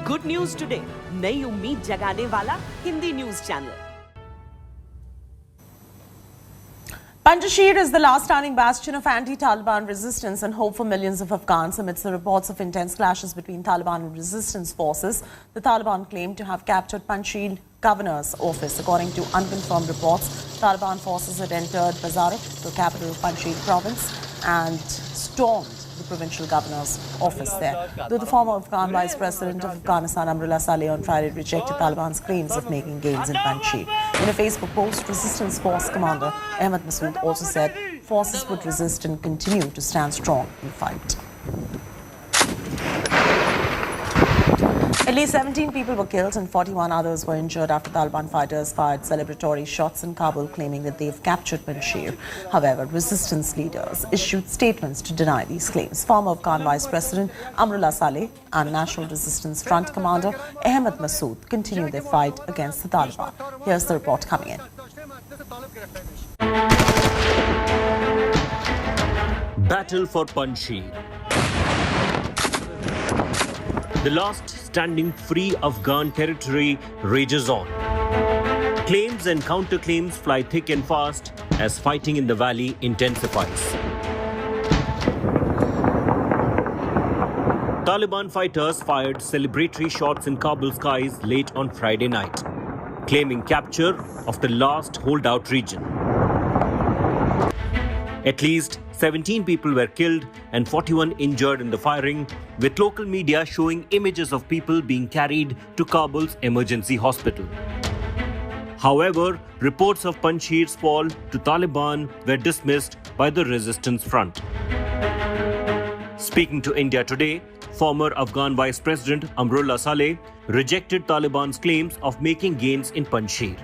Good news today, नई उम्मीद जगाने वाला Hindi news channel. Panjshir is the last standing bastion of anti-Taliban resistance and hope for millions of Afghans amidst the reports of intense clashes between Taliban and resistance forces. The Taliban claim to have captured Panjshir governor's office. According to unconfirmed reports, Taliban forces had entered Bazarak, the capital of Panjshir province, and stormed the provincial governor's office there. Though the former Afghan Vice President of Afghanistan, Amrullah Saleh, on Friday rejected Taliban's claims of making gains in Panjshir. In a Facebook post, Resistance Force Commander Ahmad Masood also said forces would resist and continue to stand strong in the fight. At least 17 people were killed and 41 others were injured after Taliban fighters fired celebratory shots in Kabul, claiming that they've captured Panjshir. However, resistance leaders issued statements to deny these claims. Former Afghan Vice President Amrullah Saleh and National Resistance Front Commander Ahmad Masood continue their fight against the Taliban. Here's the report coming in. Battle for Panjshir. The last standing free Afghan territory rages on. Claims and counterclaims fly thick and fast as fighting in the valley intensifies. Taliban fighters fired celebratory shots in Kabul skies late on Friday night, claiming capture of the last holdout region. At least 17 people were killed and 41 injured in the firing, with local media showing images of people being carried to Kabul's emergency hospital. However, reports of Panjshir's fall to Taliban were dismissed by the resistance front. Speaking to India Today, former Afghan Vice President Amrullah Saleh rejected Taliban's claims of making gains in Panjshir,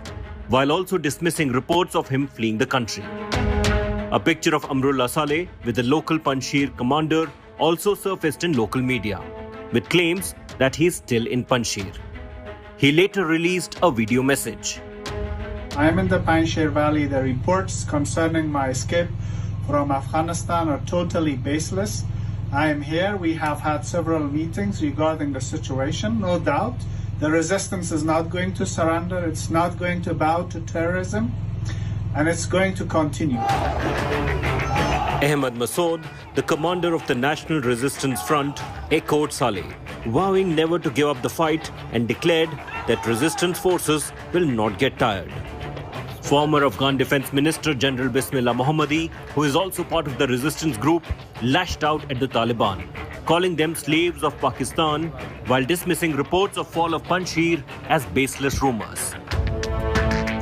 while also dismissing reports of him fleeing the country. A picture of Amrullah Saleh with the local Panjshir commander also surfaced in local media, with claims that he is still in Panjshir. He later released a video message. I am in the Panjshir Valley. The reports concerning my escape from Afghanistan are totally baseless. I am here. We have had several meetings regarding the situation. No doubt, the resistance is not going to surrender. It's not going to bow to terrorism. And it's going to continue. Ahmad Masood, the commander of the National Resistance Front, echoed Saleh, vowing never to give up the fight and declared that resistance forces will not get tired. Former Afghan Defense Minister General Bismillah Mohammadi, who is also part of the resistance group, lashed out at the Taliban, calling them slaves of Pakistan, while dismissing reports of fall of Panjshir as baseless rumors.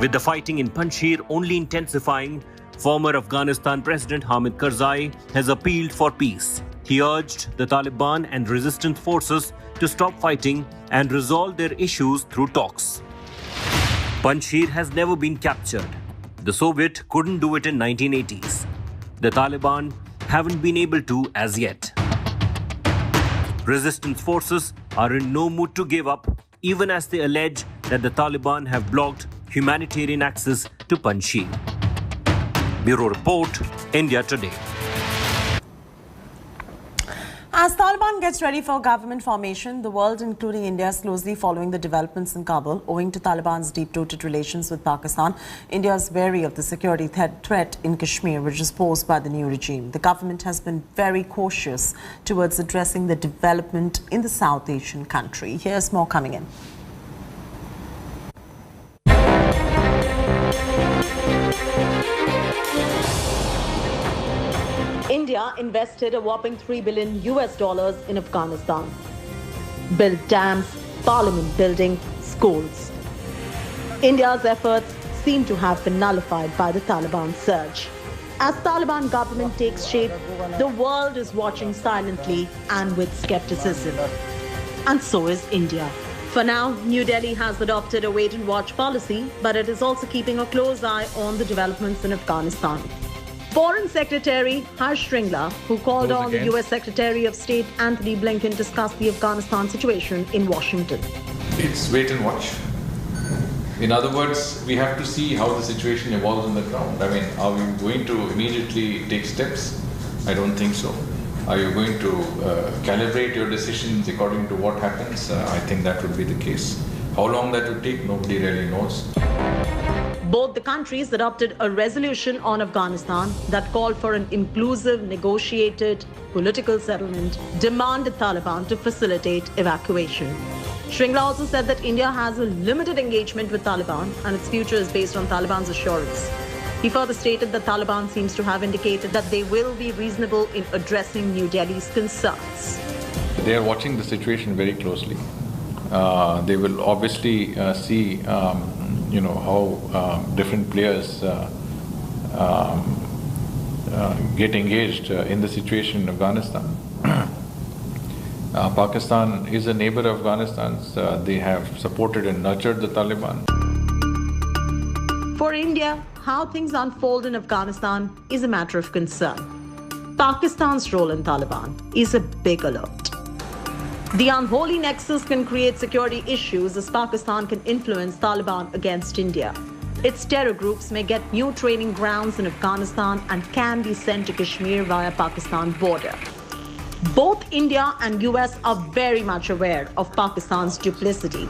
With the fighting in Panjshir only intensifying, former Afghanistan President Hamid Karzai has appealed for peace. He urged the Taliban and resistance forces to stop fighting and resolve their issues through talks. Panjshir has never been captured. The Soviet couldn't do it in 1980s. The Taliban haven't been able to as yet. Resistance forces are in no mood to give up, even as they allege that the Taliban have blocked humanitarian access to Panjshir. Bureau Report, India Today. As Taliban gets ready for government formation, the world, including India, is closely following the developments in Kabul. Owing to Taliban's deep-rooted relations with Pakistan, India is wary of the security threat in Kashmir, which is posed by the new regime. The government has been very cautious towards addressing the development in the South Asian country. Here's more coming in. India invested a whopping $3 billion in Afghanistan. Built dams, parliament building, schools. India's efforts seem to have been nullified by the Taliban surge. As Taliban government takes shape, the world is watching silently and with skepticism. And so is India. For now, New Delhi has adopted a wait-and-watch policy, but it is also keeping a close eye on the developments in Afghanistan. Foreign Secretary Harsh Shringla, who called on the US Secretary of State Anthony Blinken, discussed the Afghanistan situation in Washington. It's wait and watch. In other words, we have to see how the situation evolves on the ground. I mean, are we going to immediately take steps? I don't think so. Are you going to calibrate your decisions according to what happens? I think that would be the case. How long that would take, nobody really knows. Both the countries adopted a resolution on Afghanistan that called for an inclusive, negotiated political settlement, demanded Taliban to facilitate evacuation. Shringla also said that India has a limited engagement with Taliban and its future is based on Taliban's assurance. He further stated that Taliban seems to have indicated that they will be reasonable in addressing New Delhi's concerns. They are watching the situation very closely. They will obviously see, how different players get engaged in the situation in Afghanistan. Pakistan is a neighbor of Afghanistan's. They have supported and nurtured the Taliban. For India, how things unfold in Afghanistan is a matter of concern. Pakistan's role in Taliban is a big alert. The unholy nexus can create security issues as Pakistan can influence Taliban against India. Its terror groups may get new training grounds in Afghanistan and can be sent to Kashmir via Pakistan border. Both India and US are very much aware of Pakistan's duplicity.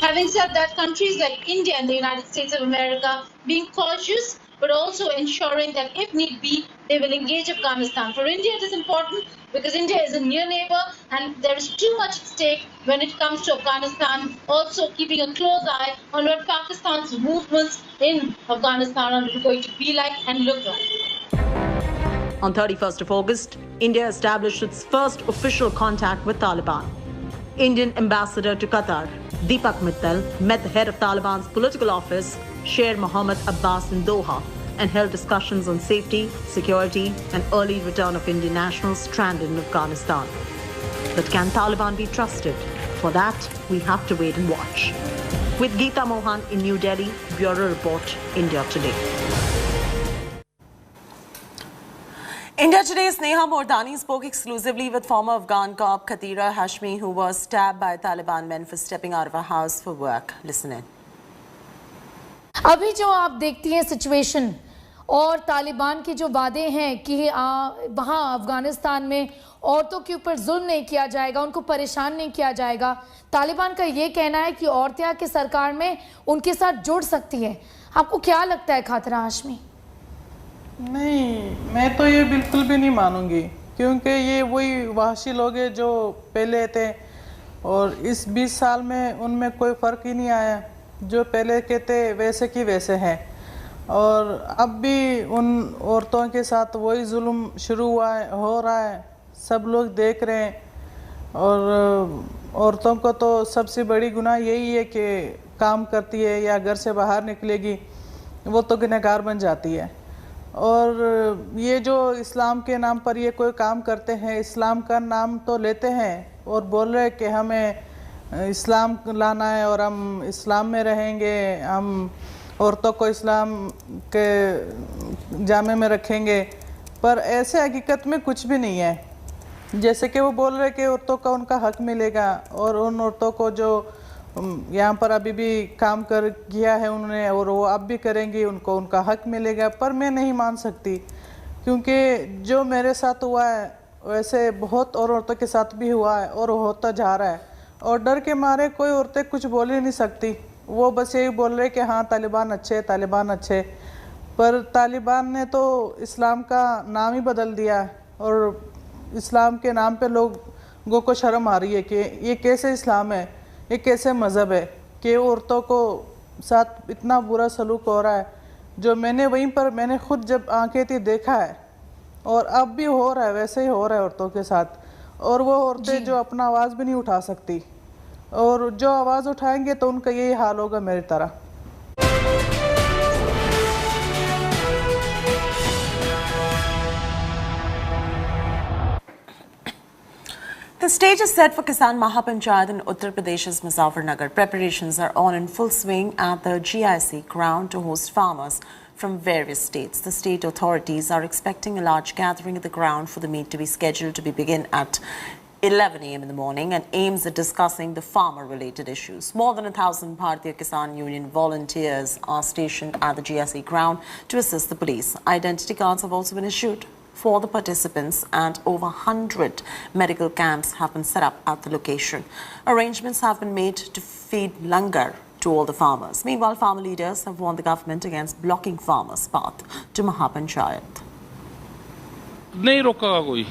Having said that, countries like India and the United States of America being cautious but also ensuring that if need be, they will engage Afghanistan. For India, it is important because India is a near neighbor and there is too much at stake when it comes to Afghanistan. Also keeping a close eye on what Pakistan's movements in Afghanistan are going to be like and look like. On 31st of August, India established its first official contact with Taliban. Indian ambassador to Qatar, Deepak Mittal, met the head of Taliban's political office, Sher Mohammad Abbas, in Doha and held discussions on safety, security and early return of Indian nationals stranded in Afghanistan. But can Taliban be trusted? For that, we have to wait and watch. With Geeta Mohan in New Delhi, Bureau Report, India Today. India Today's Neha Mordani spoke exclusively with former Afghan cop Khatira Hashmi, who was stabbed by Taliban men for stepping out of a house for work. Listen in. अभी जो आप देखती हैं situation और तालिबान के जो वादे हैं कि वहाँ अफगानिस्तान में औरतों के ऊपर जुल्म नहीं किया जाएगा, उनको परेशान नहीं किया जाएगा, तालिबान का ये कहना है कि औरतें आके सरकार में उनके साथ जुड़ सकती हैं। आपको क्या लगता है खातिरा हाशमी? नहीं, मैं तो ये बिल्कुल भी नहीं मानूंगी क्योंकि ये वही वहशी लोग हैं जो पहले थे और इस 20 साल में उनमें कोई फ़र्क ही नहीं आया। जो पहले के थे वैसे की वैसे हैं और अब भी उन औरतों के साथ वही जुल्म शुरू हो रहा है, सब लोग देख रहे हैं। और औरतों को तो सबसे बड़ी गुनाह यही है कि काम करती है या घर से बाहर निकलेगी वो तो गुनहगार बन जाती है। और ये जो इस्लाम के नाम पर ये कोई काम करते हैं, इस्लाम का नाम तो लेते हैं और बोल रहे हैं कि हमें इस्लाम लाना है और हम इस्लाम में रहेंगे, हम औरतों को इस्लाम के जामे में रखेंगे, पर ऐसे हकीकत में कुछ भी नहीं है। जैसे कि वो बोल रहे कि औरतों का उनका हक मिलेगा और उन औरतों को जो यहाँ पर अभी भी काम कर किया है उन्होंने और वो अब भी करेंगी, उनको उनका हक मिलेगा। पर मैं नहीं मान सकती क्योंकि जो मेरे साथ हुआ है वैसे बहुत और औरतों के साथ भी हुआ है और होता जा रहा है और डर के मारे कोई औरतें कुछ बोल ही नहीं सकती। वो बस यही बोल रहे कि हाँ तालिबान अच्छे, तालिबान अच्छे, पर तालिबान ने तो इस्लाम का नाम ही बदल दिया और इस्लाम के नाम पे लोगों को शर्म आ रही है कि ये कैसे इस्लाम है, ये कैसे मज़हब है कि औरतों को साथ इतना बुरा सलूक हो रहा है। जो मैंने वहीं पर मैंने खुद जब आंखें थी देखा है और अब भी हो रहा है, वैसे ही हो रहा है औरतों के साथ। और वो औरतें जो अपना आवाज़ भी नहीं उठा सकती और जो आवाज़ उठाएंगे तो उनका यही हाल होगा मेरी तरह। The stage is set for Kisan Mahapanchayat in Uttar Pradesh's Muzaffarnagar. Preparations are on in full swing at the GIC ground to host farmers from various states. The state authorities are expecting a large gathering at the ground for the meet to be scheduled to begin at 11 a.m. in the morning and aims at discussing the farmer-related issues. More than 1,000 Bharatiya Kisan Union volunteers are stationed at the GIC ground to assist the police. Identity cards have also been issued. for the participants, and over 100 medical camps have been set up at the location. Arrangements have been made to feed langar to all the farmers. Meanwhile, farmer leaders have warned the government against blocking farmers' path to Panjshir. नहीं रोकेगा कोई,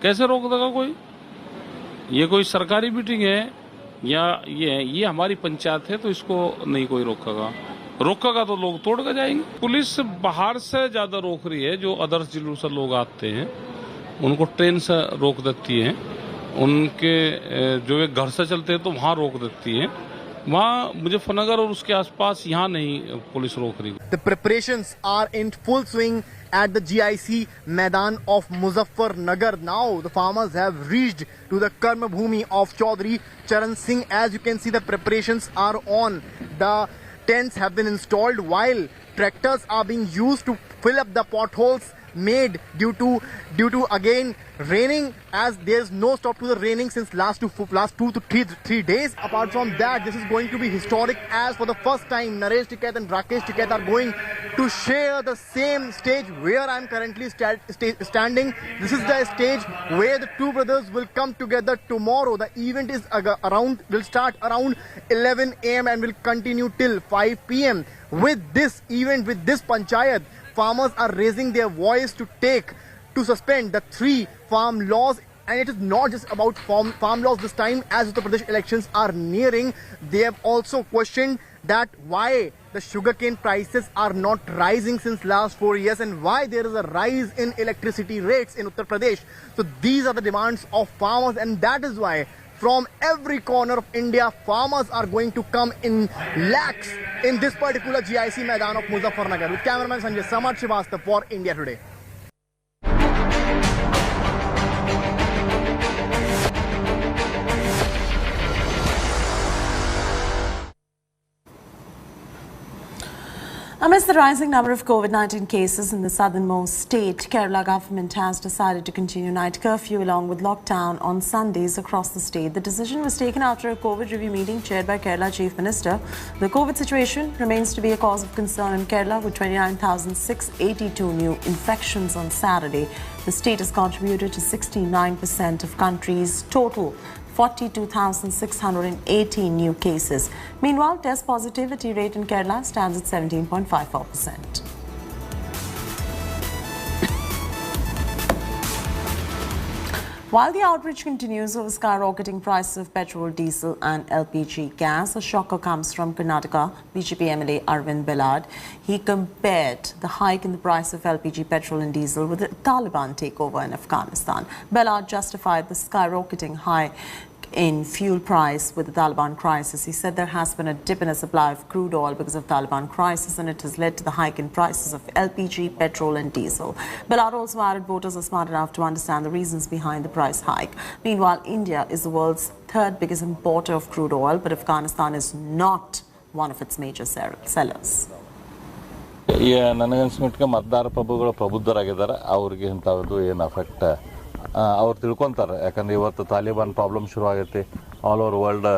कैसे रोक देगा कोई? ये कोई सरकारी मीटिंग है या ये हमारी पंचायत है, तो इसको नहीं कोई रोकेगा तो लोग तोड़ कर जाएंगे। पुलिस बाहर से ज्यादा रोक रही है, जो अदर्स जिलों से लोग आते हैं उनको ट्रेन से रोक देती है, उनके जो वे घर से चलते हैं तो वहाँ रोक देती है, वहाँ मुजफ्फरनगर और उसके आसपास यहाँ नहीं पुलिस रोक रही। The preparations are in full swing at the GIC Maidan of Muzaffarnagar. Now the farmers have reached to the Karma Bhumi of Chaudhry Charan Singh. As you can see, the preparations are on. The tents have been installed while tractors are being used to fill up the potholes made due to again raining, as there's no stop to the raining since last 2 to 3 days. Apart from that, this is going to be historic, as for the first time Naresh Tikait and Rakesh Tikait are going to share the same stage where I'm currently standing. This is the stage where the two brothers will come together tomorrow. The event is will start around 11 a.m. and will continue till 5 p.m. With this event, with this panchayat, farmers are raising their voice to suspend the 3 farm laws. And it is not just about farm laws this time, as Uttar Pradesh elections are nearing. They have also questioned that why the sugarcane prices are not rising since last 4 years, and why there is a rise in electricity rates in Uttar Pradesh. So these are the demands of farmers, and that is why from every corner of India, farmers are going to come in lakhs in this particular GIC Maidan of Muzaffarnagar. With cameraman Sanjay Samar Srivastava for India Today. Amidst the rising number of COVID-19 cases in the southernmost state, Kerala government has decided to continue night curfew along with lockdown on Sundays across the state. The decision was taken after a COVID review meeting chaired by Kerala Chief Minister. The COVID situation remains to be a cause of concern in Kerala, with 29,682 new infections on Saturday. The state has contributed to 69% of country's total 42,618 new cases. Meanwhile, test positivity rate in Kerala stands at 17.54%. While the outrage continues over skyrocketing prices of petrol, diesel and LPG gas, a shocker comes from Karnataka BJP MLA Arvind Bellad. He compared the hike in the price of LPG petrol and diesel with the Taliban takeover in Afghanistan. Bellad justified the skyrocketing high in fuel price with the Taliban crisis. He said there has been a dip in the supply of crude oil because of Taliban crisis, and it has led to the hike in prices of LPG, petrol and diesel. Bellad also added voters are smart enough to understand the reasons behind the price hike. Meanwhile, India is the world's 3rd biggest importer of crude oil, but Afghanistan is not one of its major sellers. ನನಗನ್ಸ್ಮಟ್ಟಿಗೆ ಮತದಾರ ಪ್ರಬುದ್ಧರಾಗಿದ್ದಾರೆ, ಅವ್ರಿಗೆ ಇಂಥದ್ದು ಏನು affect ಅವ್ರು ತಿಳ್ಕೊತಾರೆ. ಯಾಕಂದರೆ ಇವತ್ತು Taliban problem ಶುರು ಆಗೈತಿ, all over world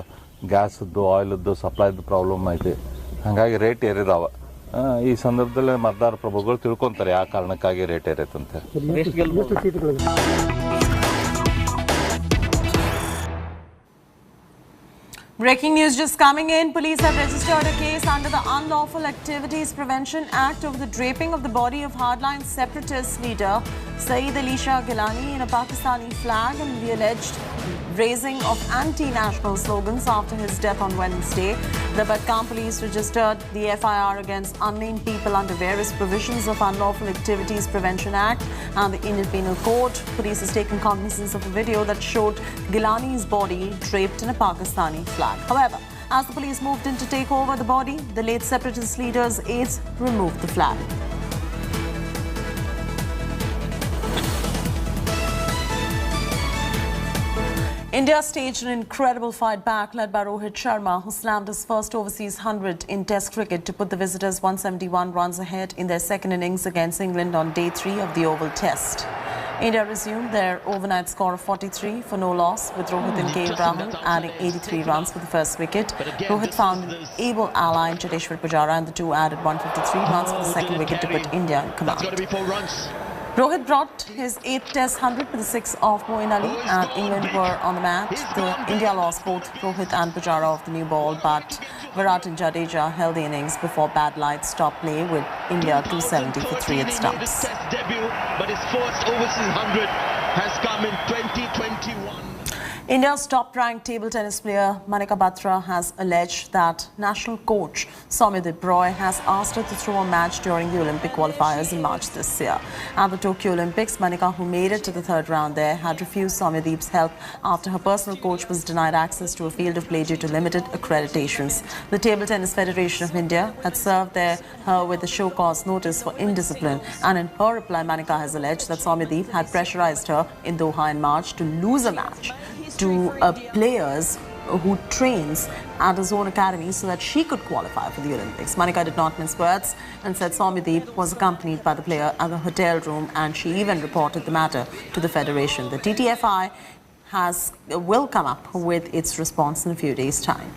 ಗ್ಯಾಸದ್ದು ಆಯಿಲದ್ದು ಸಪ್ಲೈದು problem ಐತಿ, ಹಾಗಾಗಿ ರೇಟ್ ಏರಿದಾವ. ಈ ಸಂದರ್ಭದಲ್ಲಿ ಮತದಾರ ಪ್ರಭುಗಳು ತಿಳ್ಕೊತಾರೆ ಯಾವ ಕಾರಣಕ್ಕಾಗಿ rate ಏರೈತಂತೆ. Breaking news just coming in. Police have registered a case under the Unlawful Activities Prevention Act over the draping of the body of hardline separatist leader Saeed Ali Shah Gilani in a Pakistani flag, and the alleged raising of anti-national slogans after his death on Wednesday. The Badgaon police registered the FIR against unnamed people under various provisions of Unlawful Activities Prevention Act and the Indian Penal Code. Police has taken cognizance of a video that showed Gilani's body draped in a Pakistani flag. However, as the police moved in to take over the body, the late separatist leader's aides removed the flag. India staged an incredible fight back led by Rohit Sharma, who slammed his first overseas 100 in Test cricket to put the visitors 171 runs ahead in their second innings against England on day 3 of the Oval Test. India resumed their overnight score of 43 for no loss, with Rohit and KL Rahul adding 83 runs for the first wicket. Rohit found an able ally in Cheteshwar Pujara, and the two added 153 runs for the second wicket to put India in command. Rohit brought his 8th Test 100 with the 6 of Moeen Ali, and England were on the mat. India lost both Rohit and Pujara off the new ball, but Virat and Jadeja held the innings before bad lights stopped play with India 270 for 3 at stumps. Test debut, but his first overseas 100 has come in 2021. India's top-ranked table tennis player Manika Batra has alleged that national coach Soumyadeep Roy has asked her to throw a match during the Olympic qualifiers in March this year. At the Tokyo Olympics, Manika, who made it to the 3rd round there, had refused Soumyadeep's help after her personal coach was denied access to a field of play due to limited accreditations. The Table Tennis Federation of India had served her with a show-cause notice for indiscipline, and in her reply, Manika has alleged that Soumyadeep had pressurized her in Doha in March to lose a match to players who trains at his own academy so that she could qualify for the Olympics. Manika did not mince words and said Soumyadeep was accompanied by the player at the hotel room, and she even reported the matter to the federation. The TTFI will come up with its response in a few days' time.